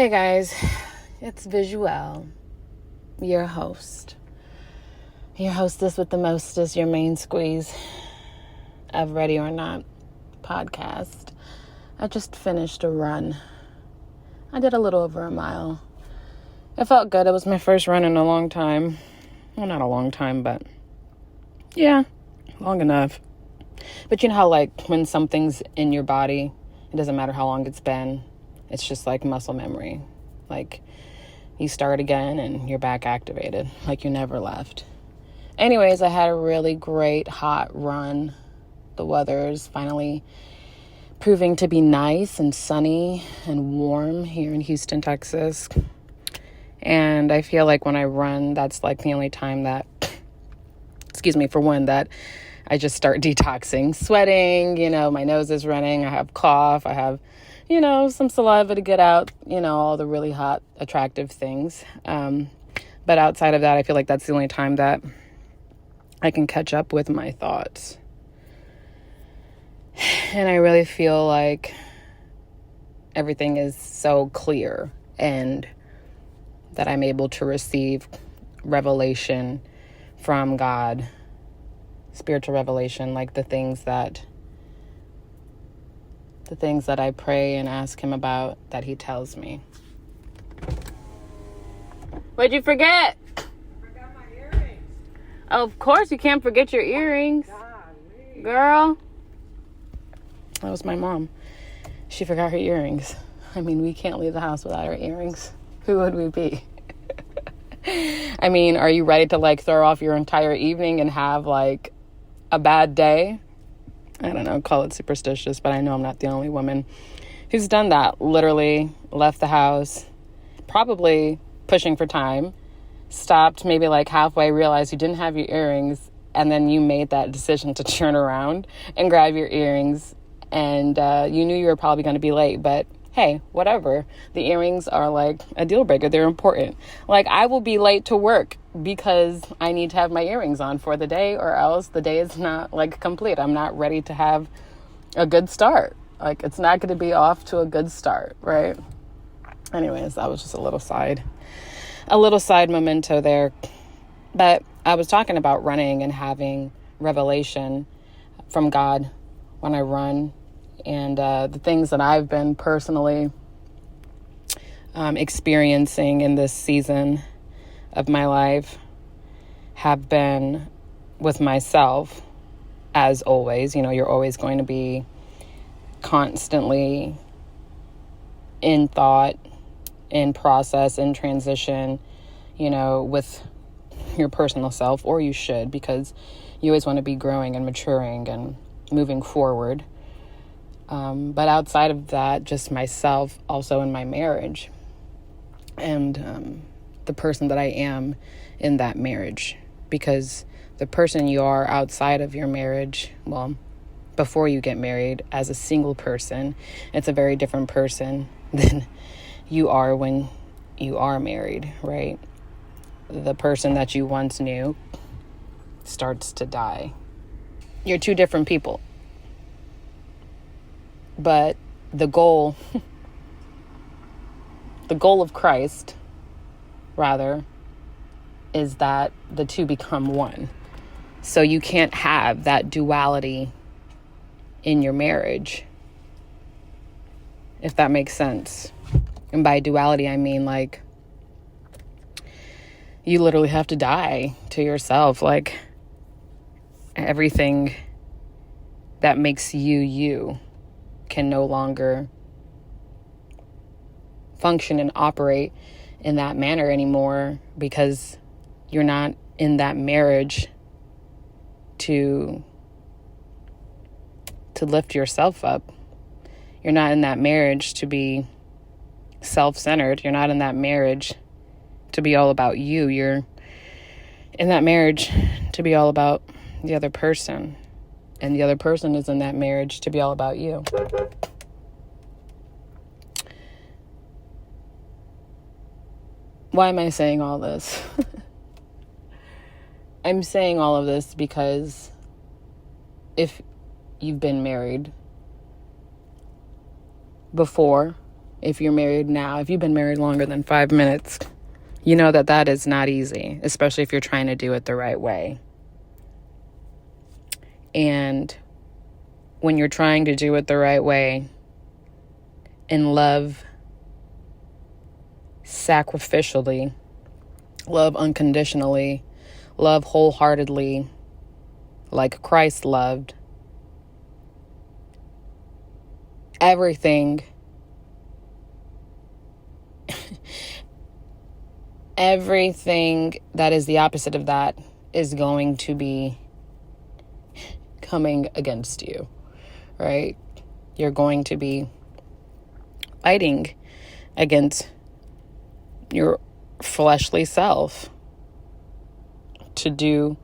Hey guys, it's Visuel, your host. Your hostess with the mostest, your main squeeze of Ready or Not podcast. I just finished a run. I did a little over a mile. It felt good. It was my first run in a long time. Well, not a long time, but yeah, long enough. But you know how like when something's in your body, it doesn't matter how long it's been. It's just like muscle memory. Like you start again and you're back activated. Like you never left. Anyways, I had a really great hot run. The weather is finally proving to be nice and sunny and warm here in Houston, Texas. And I feel like when I run, that's like the only time that, that I just start detoxing, sweating, my nose is running, I have cough, I have, some saliva to get out, all the really hot, attractive things. But outside of that, I feel like that's the only time that I can catch up with my thoughts. And I really feel like everything is so clear and that I'm able to receive revelation from God, spiritual revelation, like the things that I pray and ask him about, that he tells me. What'd you forget? I forgot my earrings. Of course you can't forget your earrings. Golly. Girl. That was my mom. She forgot her earrings. I mean, we can't leave the house without our earrings. Who would we be? I mean, are you ready to like throw off your entire evening and have like a bad day? I don't know, call it superstitious, but I know I'm not the only woman who's done that. Literally left the house, probably pushing for time, stopped maybe like halfway, realized you didn't have your earrings, and then you made that decision to turn around and grab your earrings, and you knew you were probably going to be late, but hey, whatever. The earrings are like a deal breaker. They're important. Like I will be late to work because I need to have my earrings on for the day, or else the day is not like complete. I'm not ready to have a good start. Like it's not going to be off to a good start, right? Anyways, that was just a little side memento there. But I was talking about running and having revelation from God when I run. And the things that I've been personally experiencing in this season of my life have been with myself, as always. You're always going to be constantly in thought, in process, in transition, with your personal self, or you should, because you always want to be growing and maturing and moving forward. But outside of that, just myself, also in my marriage, and the person that I am in that marriage. Because the person you are outside of your marriage, well, before you get married as a single person, it's a very different person than you are when you are married, right? The person that you once knew starts to die. You're two different people. But the goal of Christ, rather, is that the two become one. So you can't have that duality in your marriage, if that makes sense. And by duality, I mean like you literally have to die to yourself. Like everything that makes you can no longer function and operate in that manner anymore, because you're not in that marriage to lift yourself up. You're not in that marriage to be self-centered. You're not in that marriage to be all about you. You're in that marriage to be all about the other person. And the other person is in that marriage to be all about you. Why am I saying all this? I'm saying all of this because if you've been married before, if you're married now, if you've been married longer than 5 minutes, you know that that is not easy, especially if you're trying to do it the right way. And when you're trying to do it the right way and love sacrificially, love unconditionally, love wholeheartedly, like Christ loved, everything that is the opposite of that is going to be coming against you, right? You're going to be fighting against your fleshly self to do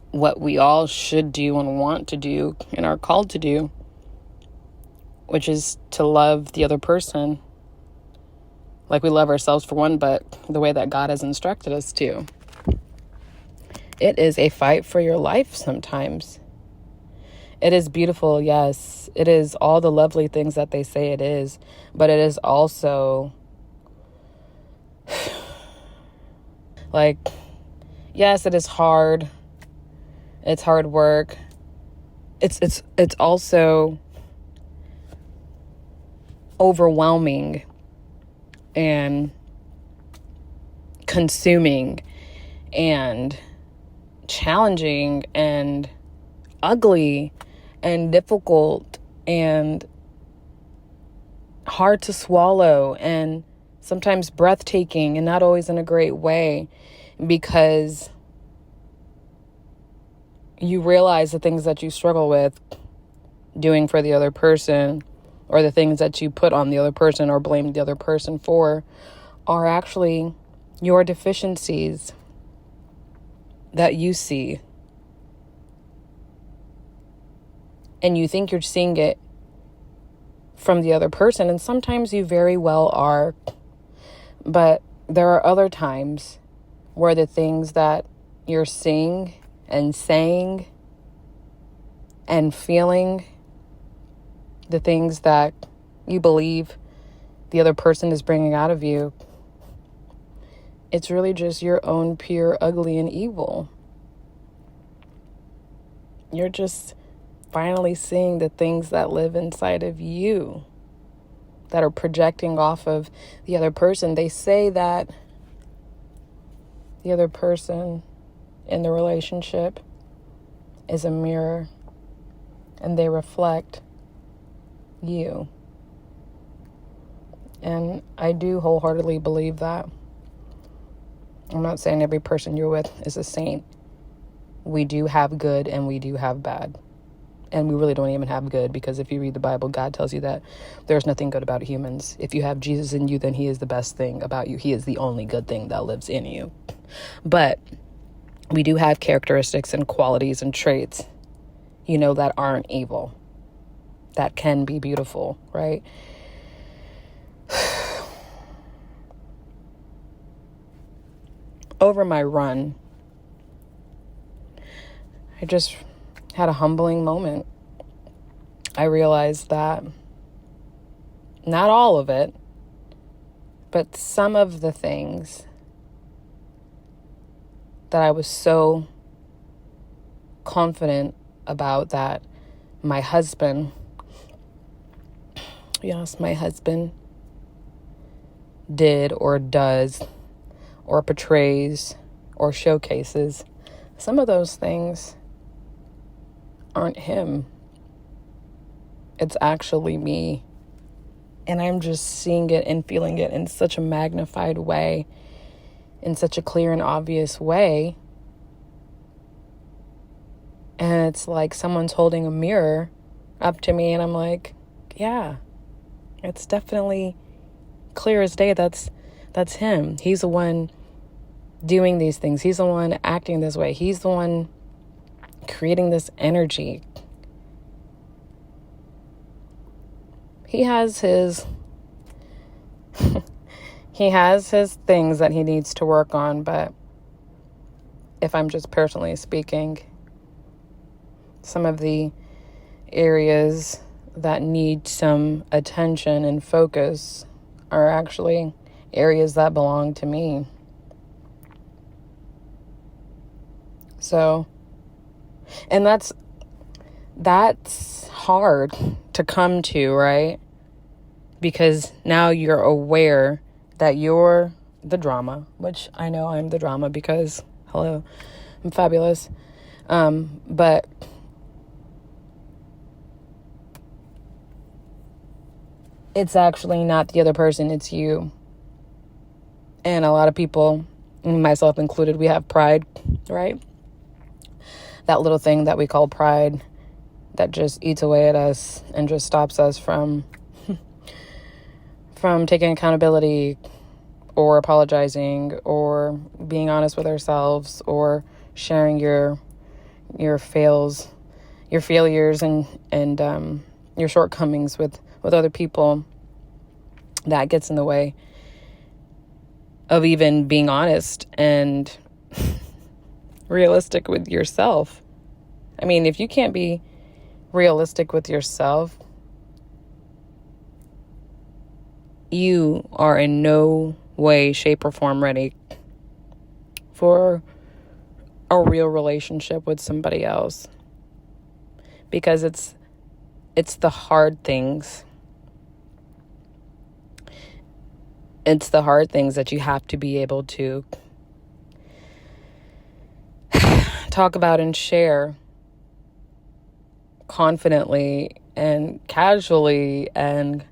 what we all should do and want to do and are called to do, which is to love the other person like we love ourselves, for one, but the way that God has instructed us to. It is a fight for your life sometimes. It is beautiful, yes. It is all the lovely things that they say it is, but it is also like, yes, it is hard. It's hard work. It's also overwhelming and consuming and challenging and ugly and difficult and hard to swallow and sometimes breathtaking and not always in a great way, because you realize the things that you struggle with doing for the other person, or the things that you put on the other person or blame the other person for, are actually your deficiencies that you see. And you think you're seeing it from the other person, and sometimes you very well are. But there are other times where the things that you're seeing and saying and feeling, the things that you believe the other person is bringing out of you, it's really just your own pure ugly and evil. You're just finally seeing the things that live inside of you that are projecting off of the other person. They say that the other person in the relationship is a mirror and they reflect you. And I do wholeheartedly believe that. I'm not saying every person you're with is a saint. We do have good and we do have bad. And we really don't even have good, because if you read the Bible, God tells you that there's nothing good about humans. If you have Jesus in you, then he is the best thing about you. He is the only good thing that lives in you. But we do have characteristics and qualities and traits, that aren't evil, that can be beautiful, right? Over my run, I just had a humbling moment. I realized that not all of it, but some of the things that I was so confident about that my husband, yes, my husband did or does or portrays or showcases, some of those things aren't him. It's actually me. And I'm just seeing it and feeling it in such a magnified way, in such a clear and obvious way. And it's like someone's holding a mirror up to me, and I'm like, yeah, it's definitely clear as day. That's him. He's the one doing these things. He's the one acting this way. He's the one creating this energy. He has his things that he needs to work on, but if I'm just personally speaking, some of the areas that need some attention and focus are actually areas that belong to me. So, and that's hard to come to, right? Because now you're aware that you're the drama, which I know I'm the drama because, hello, I'm fabulous. But it's actually not the other person, it's you. And a lot of people, myself included, we have pride, right? That little thing that we call pride that just eats away at us and just stops us from taking accountability or apologizing or being honest with ourselves or sharing your failures and your shortcomings with other people. That gets in the way of even being honest and realistic with yourself. I mean, if you can't be realistic with yourself, you are in no way, shape, or form ready for a real relationship with somebody else. Because it's the hard things. It's the hard things that you have to be able to talk about and share confidently and casually and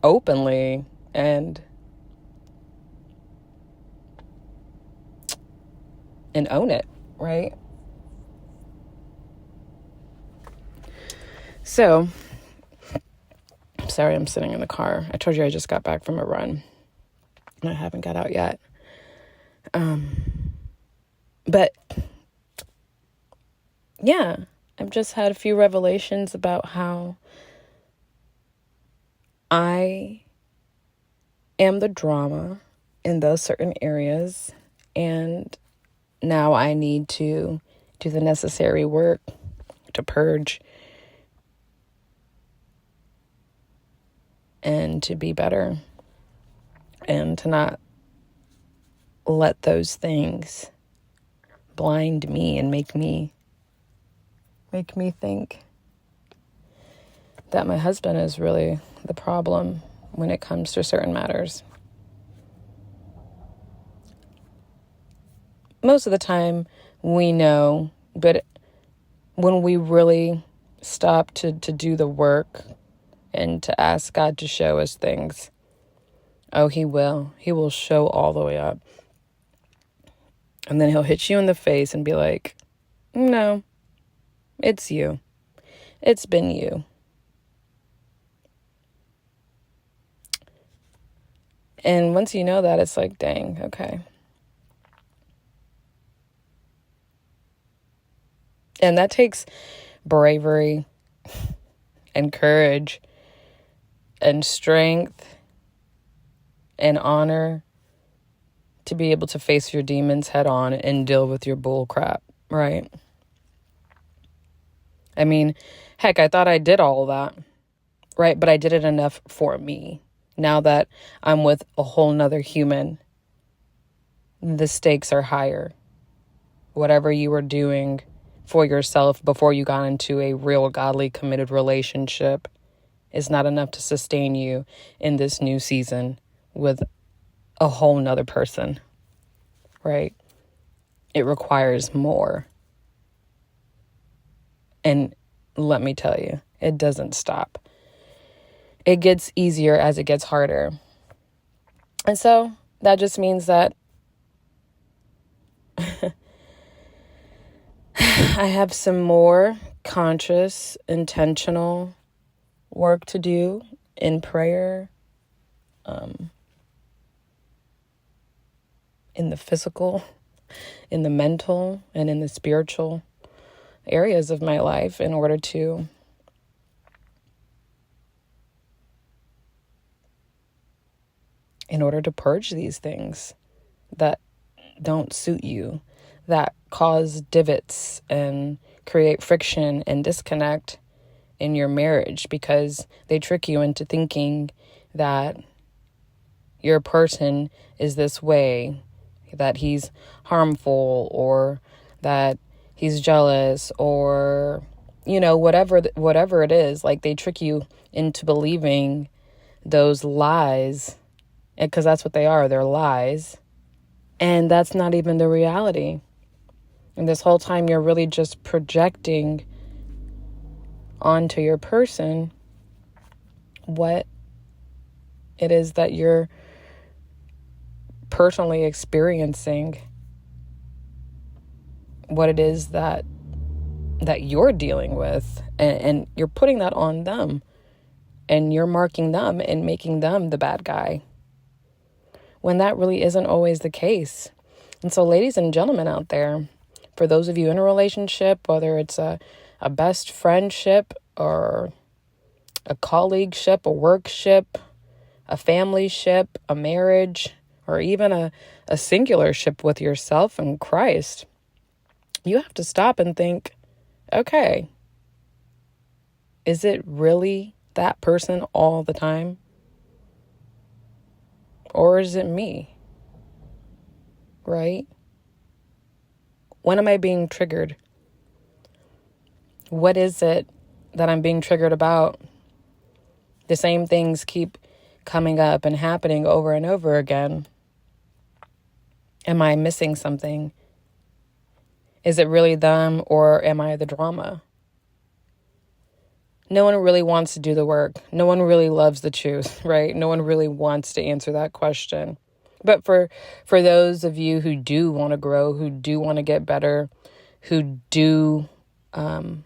openly and own it, right? So, sorry, I'm sitting in the car. I told you I just got back from a run. I haven't got out yet. But yeah, I've just had a few revelations about how I am the drama in those certain areas, and now I need to do the necessary work to purge and to be better and to not let those things blind me and make me think that my husband is really the problem when it comes to certain matters. Most of the time we know, but when we really stop to do the work and to ask God to show us things, oh, he will show all the way up. And then he'll hit you in the face and be like, no, it's you. It's been you. And once you know that, it's like, dang, okay. And that takes bravery and courage and strength and honor to be able to face your demons head on and deal with your bull crap, right? I mean, heck, I thought I did all of that, right? But I did it enough for me. Now that I'm with a whole nother human, the stakes are higher. Whatever you were doing for yourself before you got into a real godly committed relationship is not enough to sustain you in this new season with a whole nother person, right? It requires more. And let me tell you, it doesn't stop. It gets easier as it gets harder. And so that just means that I have some more conscious, intentional work to do in prayer, in the physical, in the mental, and in the spiritual areas of my life in order to purge these things that don't suit you, that cause divots and create friction and disconnect in your marriage, because they trick you into thinking that your person is this way, that he's harmful, or that he's jealous, or, whatever it is. Like, they trick you into believing those lies, because that's what they are. They're lies. And that's not even the reality. And this whole time you're really just projecting onto your person what it is that you're personally experiencing, what it is that you're dealing with, and you're putting that on them, and you're marking them and making them the bad guy, when that really isn't always the case. And so, ladies and gentlemen out there, for those of you in a relationship, whether it's a best friendship or a colleagueship, a workship, a family ship, a marriage, or even a singular ship with yourself and Christ, you have to stop and think, okay, is it really that person all the time? Or is it me? Right? When am I being triggered? What is it that I'm being triggered about? The same things keep coming up and happening over and over again. Am I missing something? Is it really them, or am I the drama? No one really wants to do the work. No one really loves the truth, right? No one really wants to answer that question. But for those of you who do want to grow, who do want to get better, who do want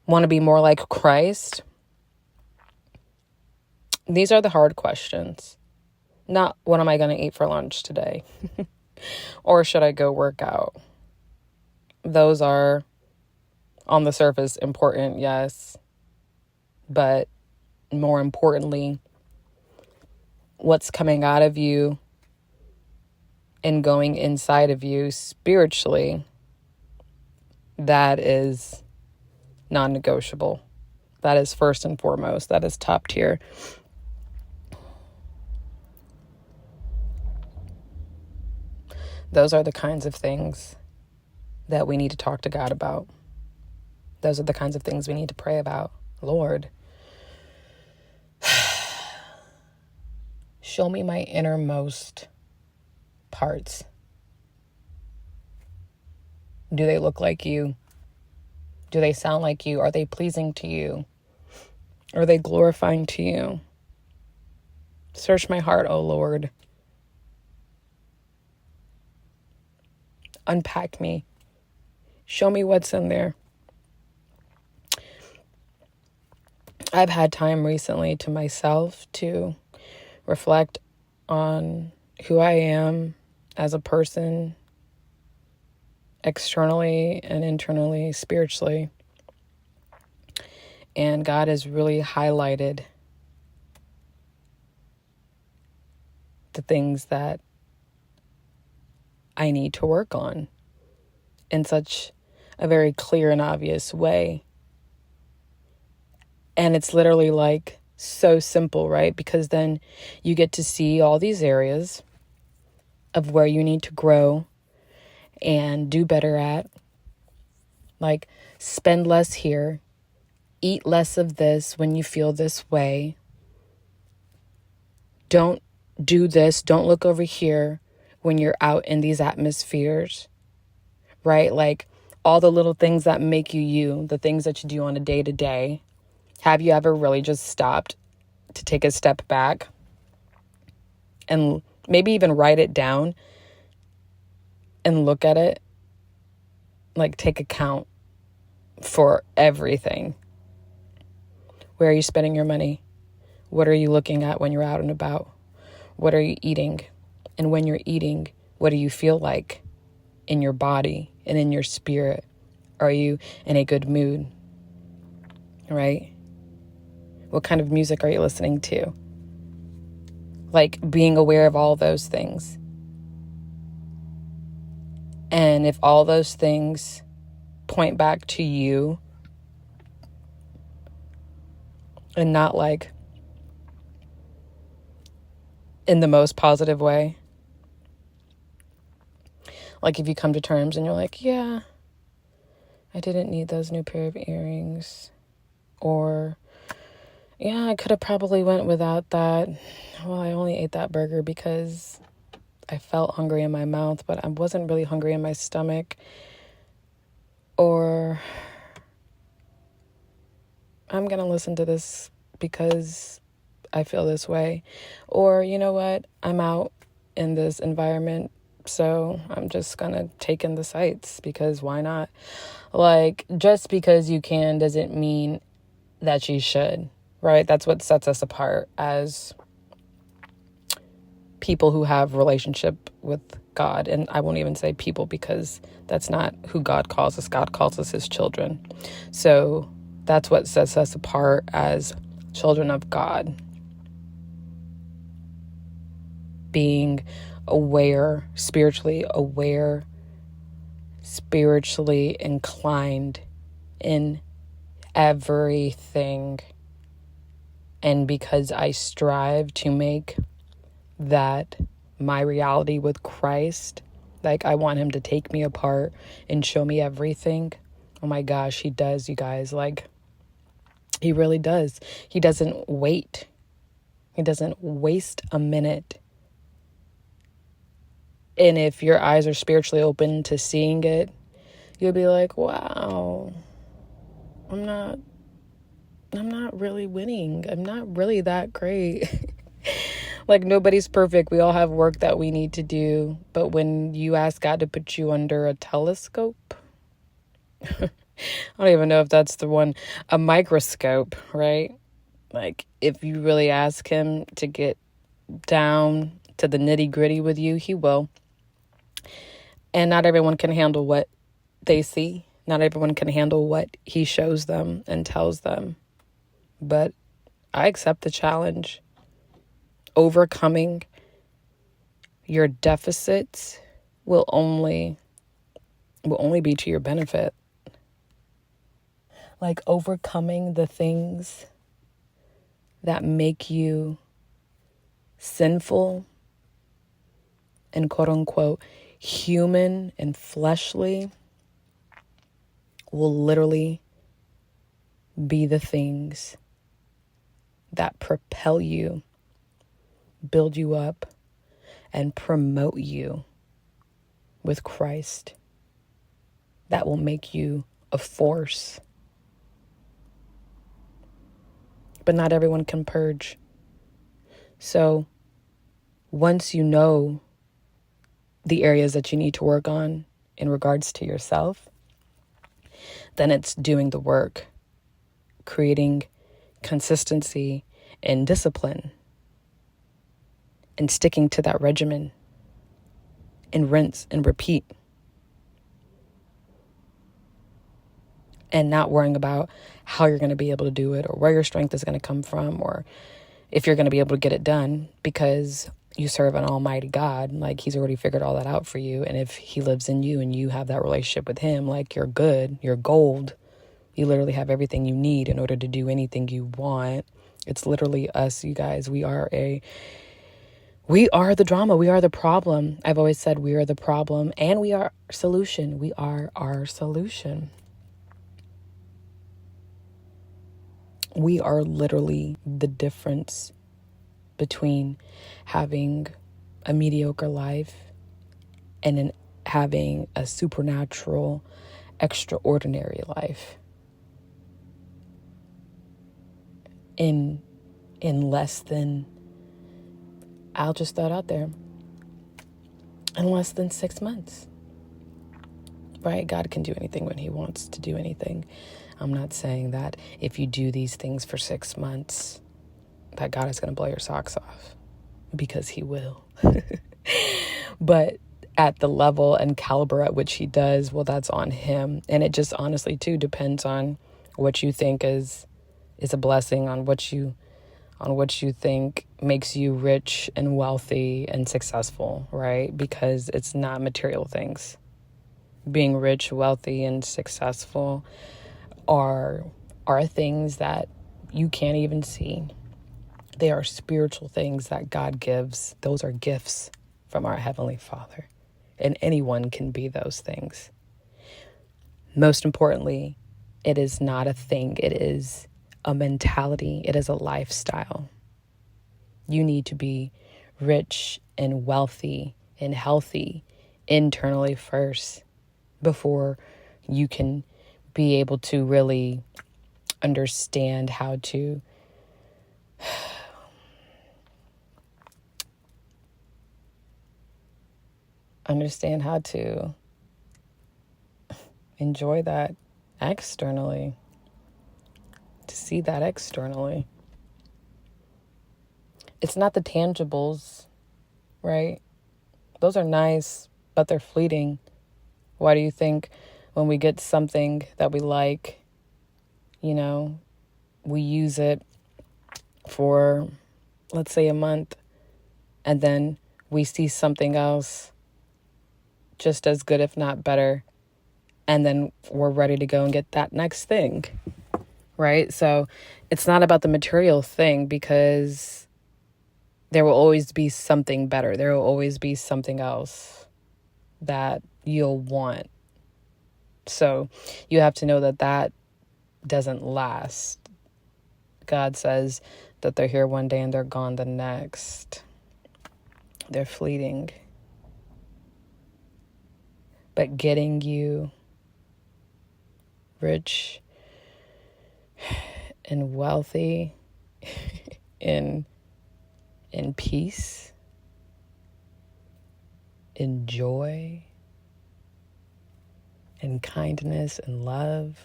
to be more like Christ, these are the hard questions. Not, what am I going to eat for lunch today? Or should I go work out? Those are, on the surface, important, yes. But more importantly, what's coming out of you and going inside of you spiritually, that is non-negotiable. That is first and foremost. That is top tier. Those are the kinds of things that we need to talk to God about. Those are the kinds of things we need to pray about. Lord, show me my innermost parts. Do they look like you? Do they sound like you? Are they pleasing to you? Are they glorifying to you? Search my heart, O Lord. Unpack me. Show me what's in there. I've had time recently to myself to reflect on who I am as a person, externally and internally, spiritually. And God has really highlighted the things that I need to work on in such a very clear and obvious way. And it's literally like so simple, right? Because then you get to see all these areas of where you need to grow and do better at. Like, spend less here, eat less of this when you feel this way. Don't do this, don't look over here when you're out in these atmospheres, right? Like, all the little things that make you you, the things that you do on a day-to-day. Have you ever really just stopped to take a step back and maybe even write it down and look at it? Like, take account for everything. Where are you spending your money? What are you looking at when you're out and about? What are you eating? And when you're eating, what do you feel like in your body and in your spirit? Are you in a good mood? Right? What kind of music are you listening to? Like, being aware of all those things. And if all those things point back to you and not like in the most positive way. Like if you come to terms and you're like, yeah, I didn't need those new pair of earrings, or yeah, I could have probably went without that. Well, I only ate that burger because I felt hungry in my mouth, but I wasn't really hungry in my stomach. Or I'm going to listen to this because I feel this way. Or, you know what? I'm out in this environment, so I'm just going to take in the sights because why not? Like, just because you can doesn't mean that you should, right? That's what sets us apart as people who have relationship with God. And I won't even say people because that's not who God calls us. God calls us his children. So that's what sets us apart as children of God. Being aware, spiritually inclined in everything. And because I strive to make that my reality with Christ, like I want him to take me apart and show me everything. Oh my gosh, he does, you guys. Like, he really does. He doesn't wait. He doesn't waste a minute. And if your eyes are spiritually open to seeing it, you'll be like, wow, I'm not really winning. I'm not really that great. Like, nobody's perfect. We all have work that we need to do. But when you ask God to put you under a telescope, I don't even know if that's the one, a microscope, right? Like, if you really ask him to get down to the nitty gritty with you, he will. And not everyone can handle what they see. Not everyone can handle what he shows them and tells them. But I accept the challenge. Overcoming your deficits will only be to your benefit. Like overcoming the things that make you sinful and quote unquote human and fleshly will literally be the things that propel you, build you up, and promote you with Christ. That will make you a force. But not everyone can purge. So once you know the areas that you need to work on in regards to yourself, then it's doing the work, creating consistency and discipline, and sticking to that regimen, and rinse and repeat, and not worrying about how you're going to be able to do it or where your strength is going to come from or if you're going to be able to get it done, because you serve an almighty God. Like, he's already figured all that out for you. And if he lives in you and you have that relationship with him, like, you're good, you're gold. You literally have everything you need in order to do anything you want. It's literally us, you guys. We are the drama. We are the problem. I've always said we are the problem and we are solution. We are our solution. We are literally the difference between having a mediocre life and having a supernatural, extraordinary life. In less than, I'll just throw it out there, in less than 6 months. Right? God can do anything when he wants to do anything. I'm not saying that if you do these things for 6 months, that God is going to blow your socks off, because he will. But at the level and caliber at which he does, well, that's on him. And it just honestly, too, depends on what you think is a blessing, on what you think makes you rich and wealthy and successful, right? Because it's not material things. Being rich, wealthy, and successful are things that you can't even see. They are spiritual things that God gives. Those are gifts from our Heavenly Father. And anyone can be those things. Most importantly, it is not a thing. It is a mentality. It is a lifestyle. You need to be rich and wealthy and healthy internally first before you can be able to really understand how to enjoy that externally, to see that externally. It's not the tangibles, right? Those are nice, but they're fleeting. Why do you think when we get something that we like, we use it for, let's say, a month, and then we see something else just as good, if not better, and then we're ready to go and get that next thing, right? So it's not about the material thing, because there will always be something better. There will always be something else that you'll want. So you have to know that that doesn't last. God says that they're here one day and they're gone the next. They're fleeting. But getting you rich and wealthy in peace, in joy, in kindness and love,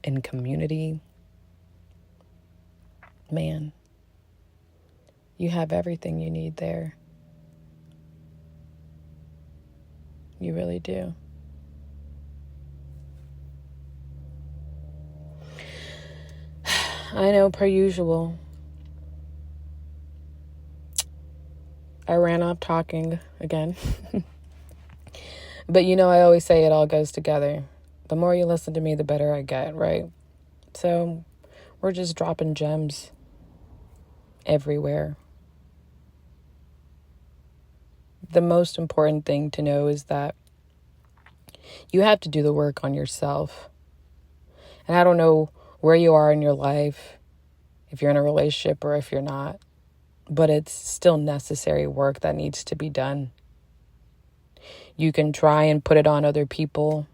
in community, man, you have everything you need there. You really do. I know, per usual, I ran off talking again. But I always say it all goes together. The more you listen to me, the better I get, right? So we're just dropping gems everywhere. The most important thing to know is that you have to do the work on yourself. And I don't know where you are in your life, if you're in a relationship or if you're not, but it's still necessary work that needs to be done. You can try and put it on other people.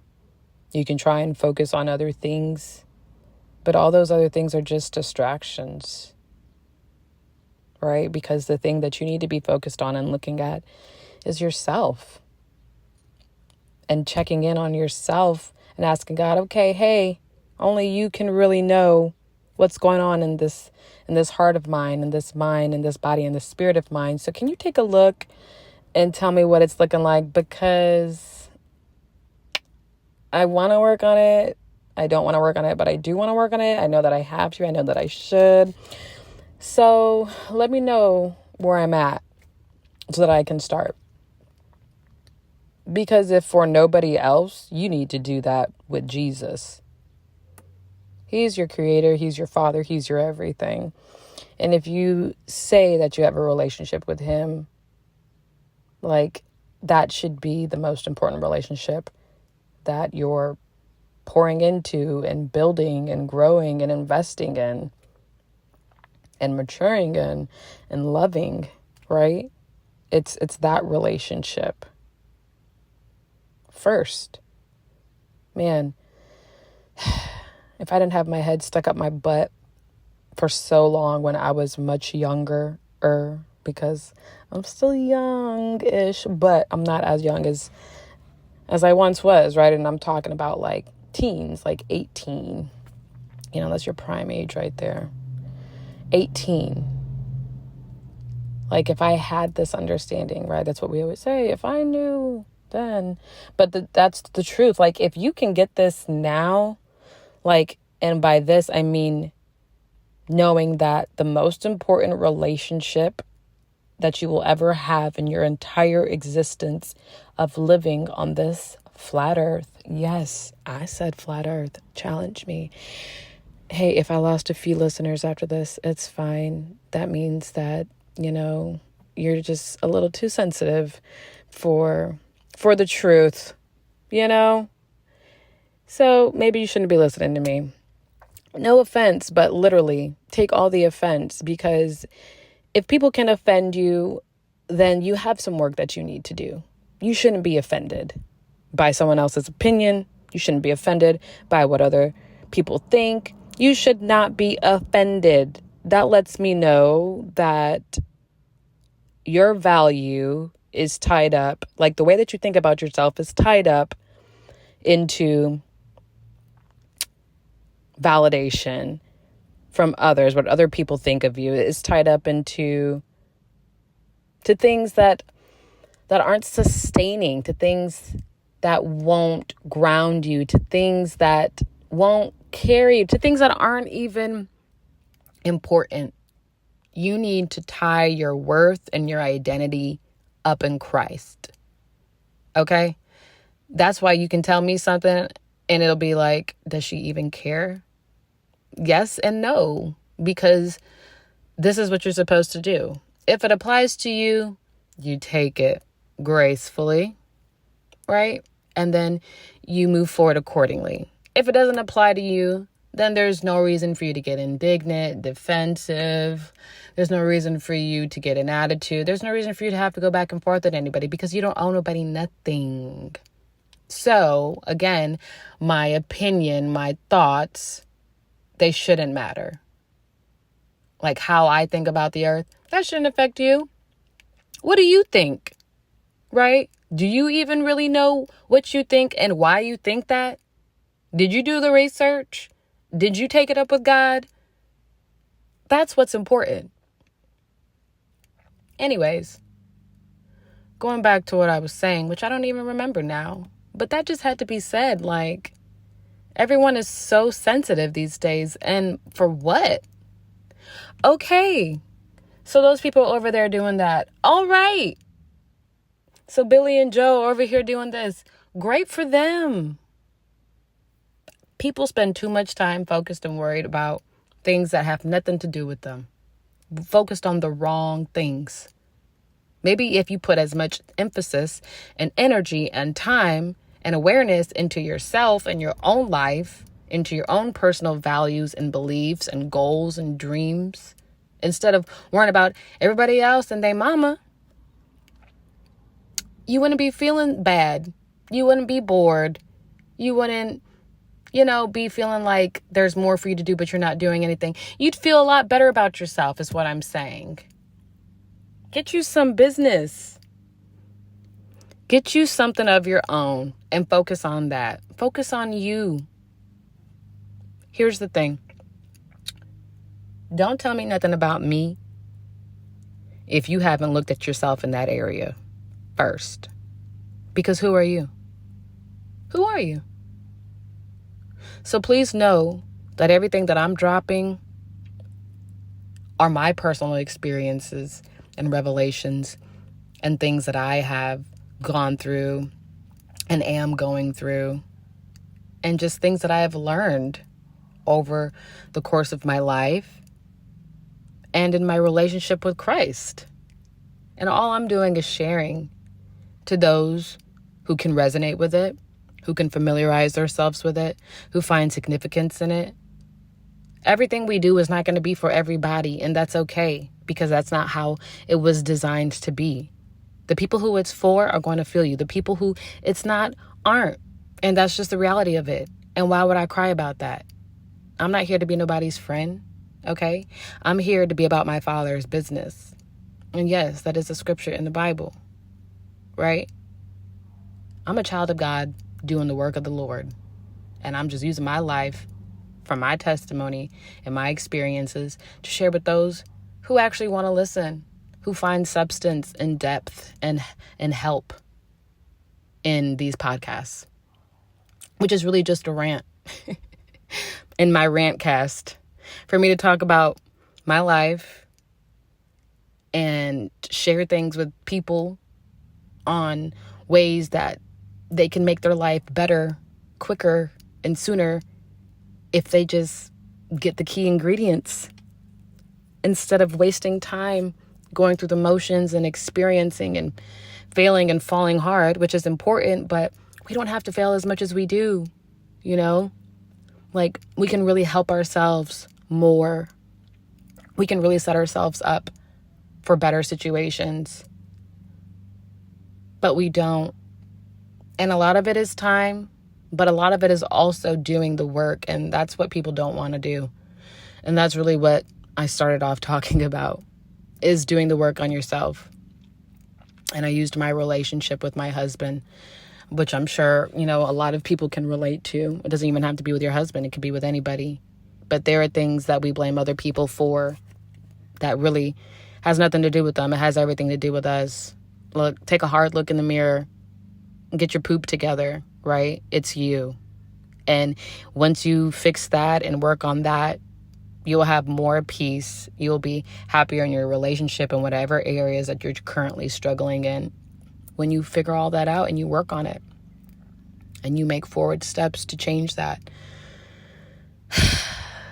You can try and focus on other things, but all those other things are just distractions, right? Because the thing that you need to be focused on and looking at is yourself, and checking in on yourself and asking God, okay, hey, only you can really know what's going on in this heart of mine, in this mind, in this body, in this spirit of mine. So can you take a look and tell me what it's looking like? Because I want to work on it. I don't want to work on it, but I do want to work on it. I know that I have to. I know that I should. So let me know where I'm at so that I can start. Because if for nobody else, you need to do that with Jesus. He's your creator. He's your father. He's your everything. And if you say that you have a relationship with him, that should be the most important relationship that you're pouring into and building and growing and investing in and maturing in and loving, right? It's that relationship first. Man, if I didn't have my head stuck up my butt for so long when I was much younger, because I'm still young-ish, but I'm not as young as I once was, right? And I'm talking about teens, 18. That's your prime age right there. 18. If I had this understanding, right? That's what we always say. If I knew then. But that's the truth. If you can get this now, and by this, I mean knowing that the most important relationship that you will ever have in your entire existence of living on this flat earth. Yes, I said flat earth. Challenge me. Hey, if I lost a few listeners after this, it's fine. That means that, you're just a little too sensitive for the truth, you know? So maybe you shouldn't be listening to me. No offense, but literally take all the offense, because if people can offend you, then you have some work that you need to do. You shouldn't be offended by someone else's opinion. You shouldn't be offended by what other people think. You should not be offended. That lets me know that your value is tied up, like the way that you think about yourself is tied up into validation from others. What other people think of you is tied up into things that aren't sustaining, to things that won't ground you, to things that won't carry you, to things that aren't even important. You need to tie your worth and your identity up in Christ. Okay? That's why you can tell me something and it'll be like, does she even care? Yes and no, because this is what you're supposed to do. If it applies to you, you take it gracefully, right? And then you move forward accordingly. If it doesn't apply to you, then there's no reason for you to get indignant, defensive. There's no reason for you to get an attitude. There's no reason for you to have to go back and forth with anybody, because you don't owe nobody nothing. So, again, my opinion, my thoughts, they shouldn't matter. Like how I think about the earth, that shouldn't affect you. What do you think? Right? Do you even really know what you think and why you think that? Did you do the research? Did you take it up with God? That's what's important. Anyways, going back to what I was saying, which I don't even remember now, but that just had to be said. Like, everyone is so sensitive these days. And for what? Okay. So those people over there doing that. All right. So Billy and Joe over here doing this. Great for them. People spend too much time focused and worried about things that have nothing to do with them. Focused on the wrong things. Maybe if you put as much emphasis and energy and time and awareness into yourself and your own life, into your own personal values and beliefs and goals and dreams, instead of worrying about everybody else and their mama, you wouldn't be feeling bad. You wouldn't be bored. You wouldn't, be feeling like there's more for you to do, but you're not doing anything. You'd feel a lot better about yourself, is what I'm saying. Get you some business. Get you something of your own and focus on that. Focus on you. Here's the thing. Don't tell me nothing about me if you haven't looked at yourself in that area first. Because who are you? Who are you? So please know that everything that I'm dropping are my personal experiences and revelations and things that I have gone through and am going through, and just things that I have learned over the course of my life and in my relationship with Christ. And all I'm doing is sharing to those who can resonate with it, who can familiarize themselves with it, who find significance in it. Everything we do is not going to be for everybody, and that's okay, because that's not how it was designed to be. The people who it's for are going to feel you. The people who it's not aren't. And that's just the reality of it. And why would I cry about that? I'm not here to be nobody's friend, okay? I'm here to be about my Father's business. And yes, that is a scripture in the Bible, right? I'm a child of God doing the work of the Lord. And I'm just using my life from my testimony and my experiences to share with those who actually want to listen, who find substance and depth and help in these podcasts, which is really just a rant in my rant cast for me to talk about my life and share things with people on ways that they can make their life better, quicker, and sooner if they just get the key ingredients instead of wasting time going through the motions and experiencing and failing and falling hard, which is important, but we don't have to fail as much as we do, you know? Like, we can really help ourselves more. We can really set ourselves up for better situations. But we don't. And a lot of it is time, but a lot of it is also doing the work. And that's what people don't want to do. And that's really what I started off talking about, is doing the work on yourself. And I used my relationship with my husband, which I'm sure, you know, a lot of people can relate to. It doesn't even have to be with your husband. It could be with anybody. But there are things that we blame other people for that really has nothing to do with them. It has everything to do with us. Look, take a hard look in the mirror and get your poop together, right? It's you. And once you fix that and work on that, you'll have more peace. You'll be happier in your relationship in whatever areas that you're currently struggling in. When you figure all that out and you work on it and you make forward steps to change that.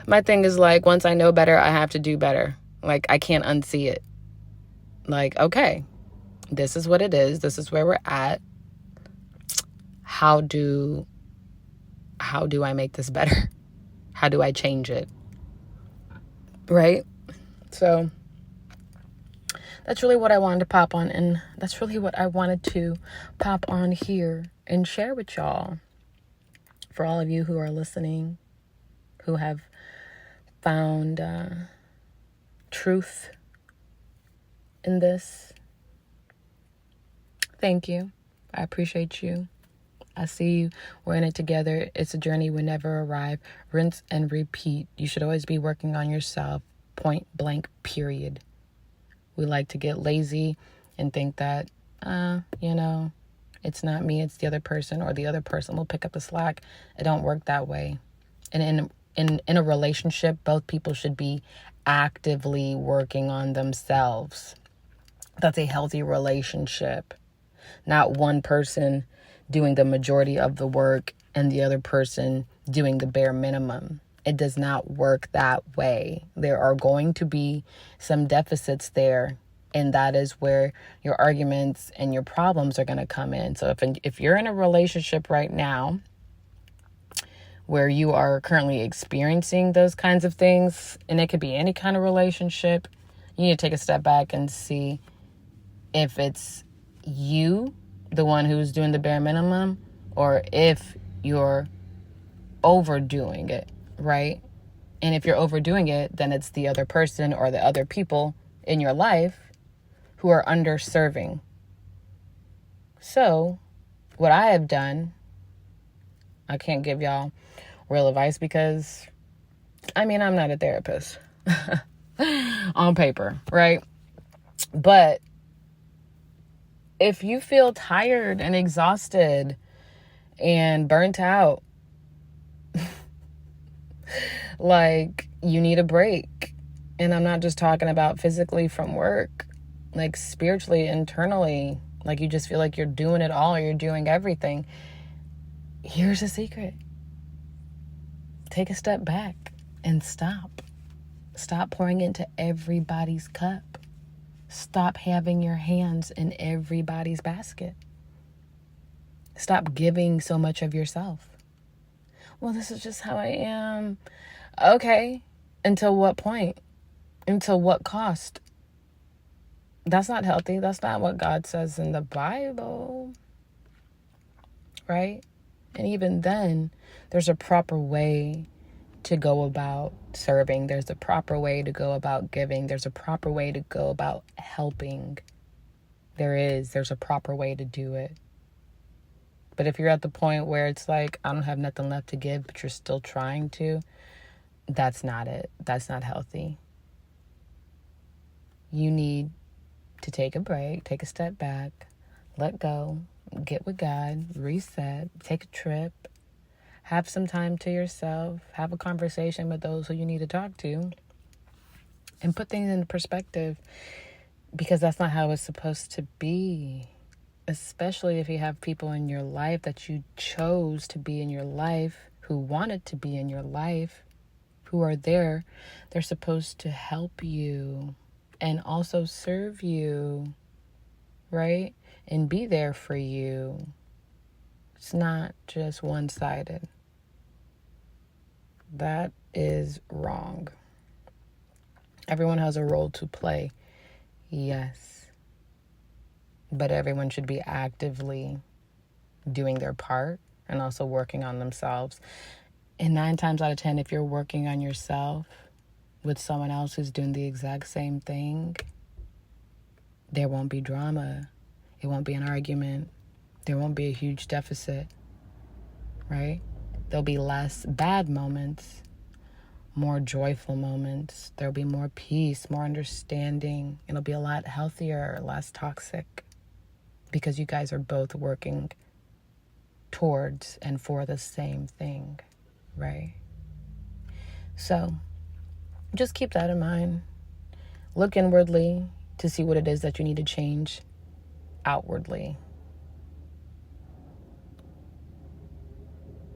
My thing is, like, once I know better, I have to do better. Like, I can't unsee it. Like, okay, this is what it is. This is where we're at. How do I make this better? How do I change it? Right? So that's really what I wanted to pop on. And that's really what I wanted to pop on here and share with y'all. For all of you who are listening, who have found truth in this, thank you. I appreciate you. I see you. We're in it together. It's a journey. We never arrive. Rinse and repeat. You should always be working on yourself. Point blank, period. We like to get lazy and think that, you know, it's not me, it's the other person, or the other person will pick up the slack. It don't work that way. And in a relationship, both people should be actively working on themselves. That's a healthy relationship. Not one person doing the majority of the work and the other person doing the bare minimum. It does not work that way. There are going to be some deficits there, and that is where your arguments and your problems are going to come in. So if you're in a relationship right now where you are currently experiencing those kinds of things, and it could be any kind of relationship, you need to take a step back and see if it's you, the one who's doing the bare minimum, or if you're overdoing it, right? And if you're overdoing it, then it's the other person or the other people in your life who are underserving. So what I have done, I can't give y'all real advice because, I mean, I'm not a therapist on paper, right? But if you feel tired and exhausted and burnt out, like, you need a break. And I'm not just talking about physically from work, like spiritually, internally, like you just feel like you're doing it all, or you're doing everything. Here's a secret. Take a step back and stop. Stop pouring into everybody's cup. Stop having your hands in everybody's basket. Stop giving so much of yourself. Well, this is just how I am. Okay. Until what point? Until what cost? That's not healthy. That's not what God says in the Bible. Right? And even then, there's a proper way to go about serving. There's a proper way to go about giving. There's a proper way to go about helping. There's a proper way to do it. But if you're at the point where it's like, I don't have nothing left to give, but you're still trying to, that's not it. That's not healthy. You need to take a break, take a step back, let go, get with God, reset, take a trip, have some time to yourself, have a conversation with those who you need to talk to, and put things into perspective, because that's not how it's supposed to be. Especially if you have people in your life that you chose to be in your life, who wanted to be in your life, who are there. They're supposed to help you and also serve you, right? And be there for you. It's not just one-sided. That is wrong. Everyone has a role to play, yes. But everyone should be actively doing their part and also working on themselves. And 9 times out of 10, if you're working on yourself with someone else who's doing the exact same thing, there won't be drama. It won't be an argument. There won't be a huge deficit, right? There'll be less bad moments, more joyful moments. There'll be more peace, more understanding. It'll be a lot healthier, less toxic, because you guys are both working towards and for the same thing, right? So just keep that in mind. Look inwardly to see what it is that you need to change outwardly.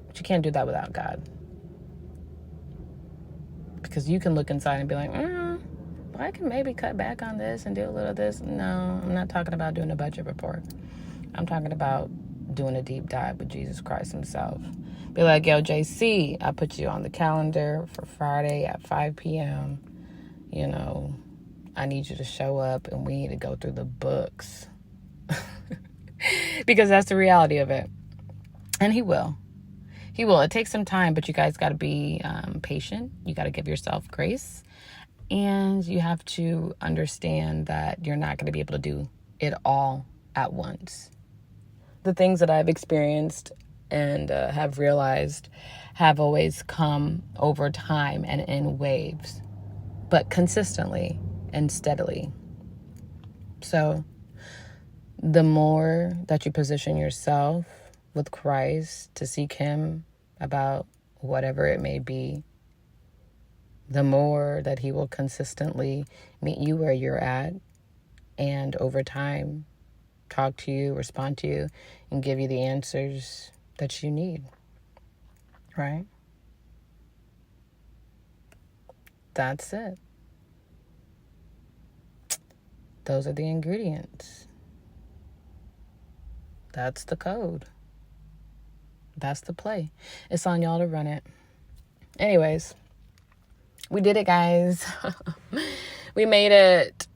But you can't do that without God. Because you can look inside and be like, well, I can maybe cut back on this and do a little of this. No, I'm not talking about doing a budget report. I'm talking about doing a deep dive with Jesus Christ himself. Be like, yo, JC, I put you on the calendar for Friday at 5 p.m. You know, I need you to show up and we need to go through the books. Because that's the reality of it. And he will. He will. It takes some time, but you guys got to be patient. You got to give yourself grace. And you have to understand that you're not going to be able to do it all at once. The things that I've experienced and have realized have always come over time and in waves, but consistently and steadily. So the more that you position yourself with Christ to seek him about whatever it may be, the more that he will consistently meet you where you're at, and over time talk to you, respond to you, and give you the answers that you need, right? That's it. Those are the ingredients. That's the code. That's the play. It's on y'all to run it. Anyways, we did it, guys. We made it.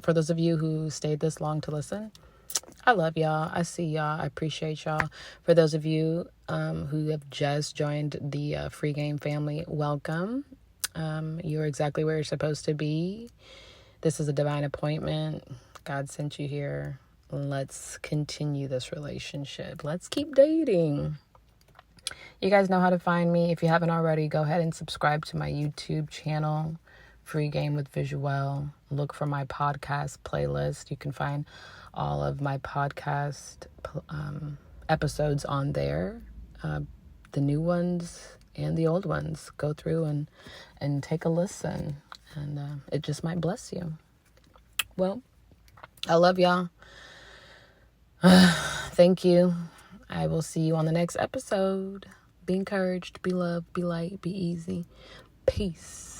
For those of you who stayed this long to listen, I love y'all. I see y'all. I appreciate y'all. For those of you who have just joined the free game family, welcome. You're exactly where you're supposed to be. This is a divine appointment. God sent you here. Let's continue this relationship. Let's keep dating. You guys know how to find me. If you haven't already, go ahead and subscribe to my YouTube channel, Free Game with Visual. Look for my podcast playlist. You can find all of my podcast episodes on there. The new ones and the old ones. Go through and take a listen. And it just might bless you. Well, I love y'all. Thank you. I will see you on the next episode. Be encouraged, be loved, be light, be easy. Peace.